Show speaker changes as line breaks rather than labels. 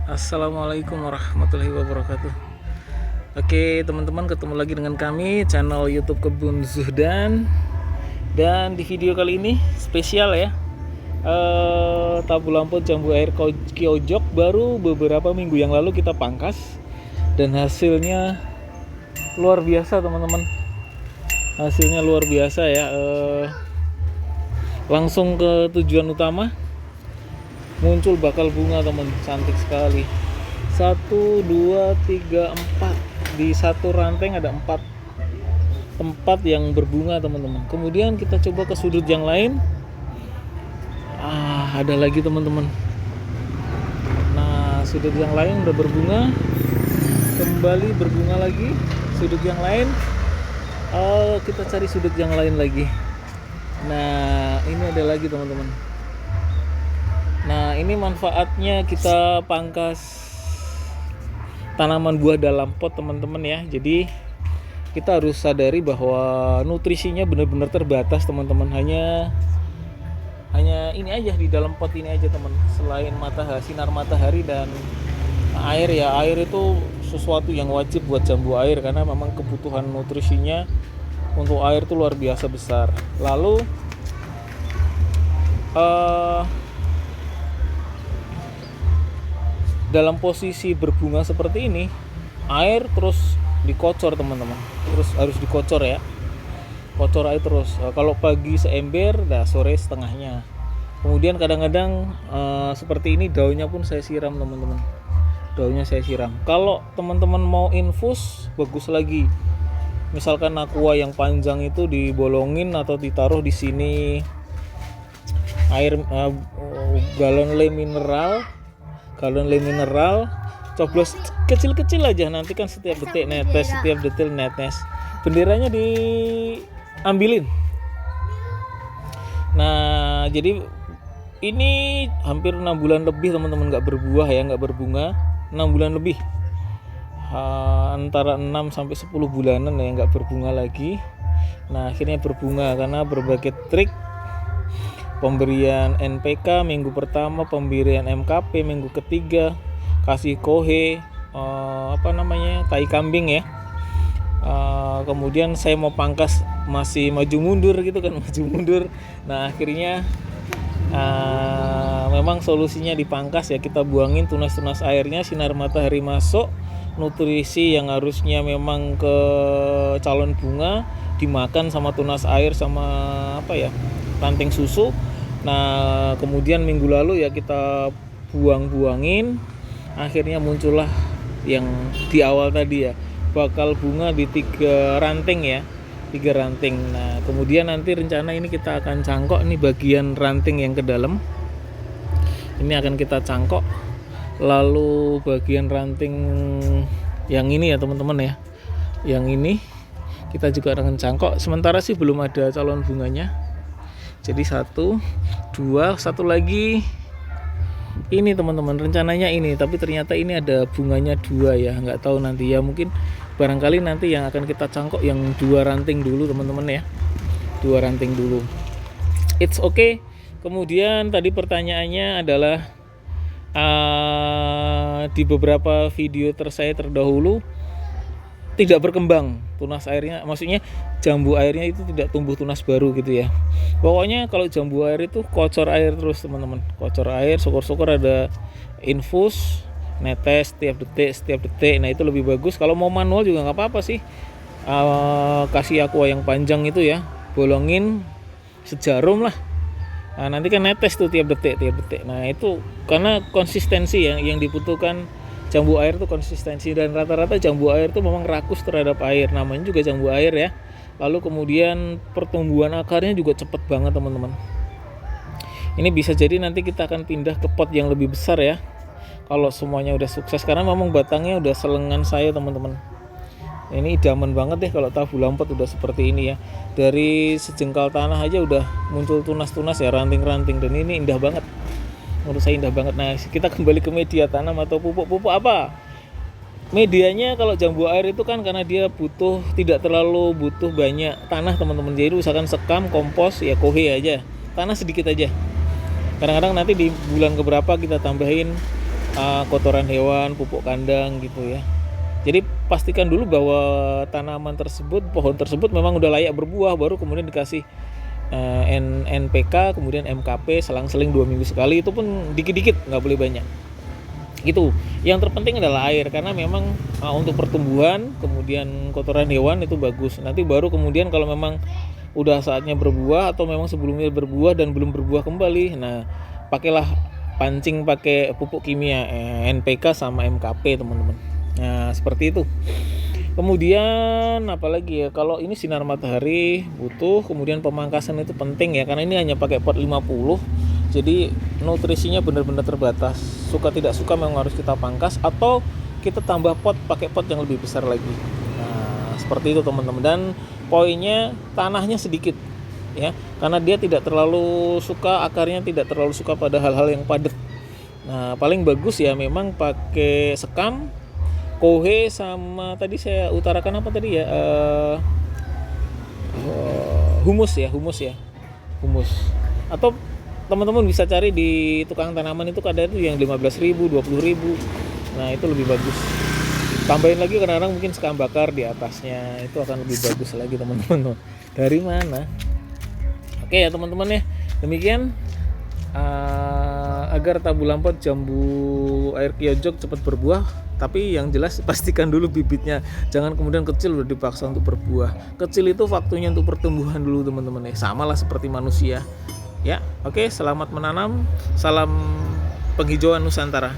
Assalamualaikum warahmatullahi wabarakatuh. Oke teman-teman, ketemu lagi dengan kami channel YouTube Kebun Zuhdan. Dan di video kali ini spesial ya, tabu lampot jambu air Kyojok baru beberapa minggu yang lalu kita pangkas dan hasilnya luar biasa teman-teman. Hasilnya luar biasa ya. Langsung ke tujuan utama, muncul bakal bunga teman, cantik sekali. 1, 2, 3, 4 di satu ranting ada 4 tempat yang berbunga teman-teman. Kemudian kita coba ke sudut yang lain, ada lagi teman-teman. Nah, sudut yang lain udah berbunga, kembali berbunga lagi. Sudut yang lain, kita cari sudut yang lain lagi. Nah, ini ada lagi teman-teman. Nah, ini manfaatnya kita pangkas tanaman buah dalam pot teman-teman ya. Jadi kita harus sadari bahwa nutrisinya benar-benar terbatas teman-teman. Hanya ini aja di dalam pot ini aja teman. Selain sinar matahari dan air ya, air itu sesuatu yang wajib buat jambu air karena memang kebutuhan nutrisinya untuk air itu luar biasa besar. Lalu dalam posisi berbunga seperti ini, air terus dikocor teman-teman, terus harus dikocor ya, kocor air terus. Kalau pagi seember, sore setengahnya. Kemudian kadang-kadang seperti ini daunnya pun saya siram teman-teman, daunnya saya siram. Kalau teman-teman mau infus, bagus lagi, misalkan aqua yang panjang itu dibolongin atau ditaruh di sini air galon le mineral, coblos kecil-kecil aja, nanti kan setiap detik netes, benderanya diambilin. Nah, jadi ini hampir 6 bulan lebih teman-teman nggak berbuah ya, nggak berbunga 6 bulan lebih, antara 6 sampai 10 bulanan ya nggak berbunga lagi. Nah, akhirnya berbunga karena berbagai trik. Pemberian NPK minggu pertama, pemberian MKP minggu ketiga, kasih kohe, tai kambing ya. Kemudian saya mau pangkas masih maju mundur gitu kan, maju mundur. Nah, akhirnya memang solusinya dipangkas ya, kita buangin tunas-tunas airnya, sinar matahari masuk, nutrisi yang harusnya memang ke calon bunga dimakan sama tunas air sama ranting susu. Nah, kemudian minggu lalu ya kita buangin, akhirnya muncullah yang di awal tadi ya, bakal bunga di 3 ranting ya, 3 ranting. Nah, kemudian nanti rencana ini kita akan cangkok nih bagian ranting yang ke dalam, ini akan kita cangkok. Lalu bagian ranting yang ini ya teman-teman ya, yang ini kita juga akan cangkok. Sementara sih belum ada calon bunganya, jadi 1, 2, satu lagi ini teman-teman, rencananya ini, tapi ternyata ini ada bunganya 2 ya, nggak tahu nanti ya, mungkin barangkali nanti yang akan kita cangkok yang 2 ranting dulu teman-teman ya, 2 ranting dulu. It's okay. Kemudian tadi pertanyaannya adalah di beberapa video saya terdahulu tidak berkembang tunas airnya, maksudnya jambu airnya itu tidak tumbuh tunas baru gitu ya. Pokoknya kalau jambu air itu kocor air terus teman-teman, kocor air, syukur-syukur ada infus, netes setiap detik. Nah, itu lebih bagus. Kalau mau manual juga nggak apa-apa sih, kasih aqua yang panjang itu ya, bolongin sejarum lah. Nah, nanti kan netes tuh tiap detik. Nah, itu karena konsistensi yang dibutuhkan jambu air itu konsistensi, dan rata-rata jambu air itu memang rakus terhadap air, namanya juga jambu air ya. Lalu kemudian pertumbuhan akarnya juga cepet banget teman-teman. Ini bisa jadi nanti kita akan pindah ke pot yang lebih besar ya, kalau semuanya udah sukses, karena memang batangnya udah selengan saya teman-teman. Ini idaman banget deh kalau tabu lampot udah seperti ini ya, dari sejengkal tanah aja udah muncul tunas-tunas ya, ranting-ranting, dan ini indah banget. Menurut saya indah banget. Nah, kita kembali ke media tanam atau pupuk apa. Medianya kalau jambu air itu kan karena dia tidak terlalu butuh banyak tanah teman-teman. Jadi usahakan sekam, kompos, ya kohe aja. Tanah sedikit aja. Kadang-kadang nanti di bulan keberapa kita tambahin kotoran hewan, pupuk kandang gitu ya. Jadi pastikan dulu bahwa tanaman tersebut, pohon tersebut memang udah layak berbuah, baru kemudian dikasih NPK, kemudian MKP, selang-seling 2 minggu sekali, itu pun dikit-dikit, nggak boleh banyak. Itu yang terpenting adalah air, karena memang untuk pertumbuhan, kemudian kotoran hewan itu bagus. Nanti baru kemudian kalau memang udah saatnya berbuah atau memang sebelumnya berbuah dan belum berbuah kembali, nah pakailah pancing pakai pupuk kimia NPK sama MKP teman-teman. Nah seperti itu. Kemudian apalagi ya, kalau ini sinar matahari butuh, kemudian pemangkasan itu penting ya, karena ini hanya pakai pot 50, jadi nutrisinya benar-benar terbatas. Suka tidak suka memang harus kita pangkas atau kita tambah pot, pakai pot yang lebih besar lagi. Nah seperti itu teman-teman. Dan poinnya tanahnya sedikit ya, karena dia tidak terlalu suka, akarnya tidak terlalu suka pada hal-hal yang padat. Nah paling bagus ya memang pakai sekam, kohe, sama tadi saya utarakan apa tadi ya, humus ya, humus. Atau teman-teman bisa cari di tukang tanaman itu, ada itu yang 15.000, 20.000. Nah itu lebih bagus. Tambahin lagi kadang-kadang mungkin sekam bakar di atasnya, itu akan lebih bagus lagi teman-teman. Dari mana? Oke ya teman-teman ya, demikian agar tabu lampot jambu air kiyojok cepat berbuah. Tapi yang jelas pastikan dulu bibitnya, jangan kemudian kecil udah dipaksa untuk berbuah. Kecil itu waktunya untuk pertumbuhan dulu teman-teman ya, sama lah seperti manusia ya. Oke, selamat menanam, salam penghijauan Nusantara.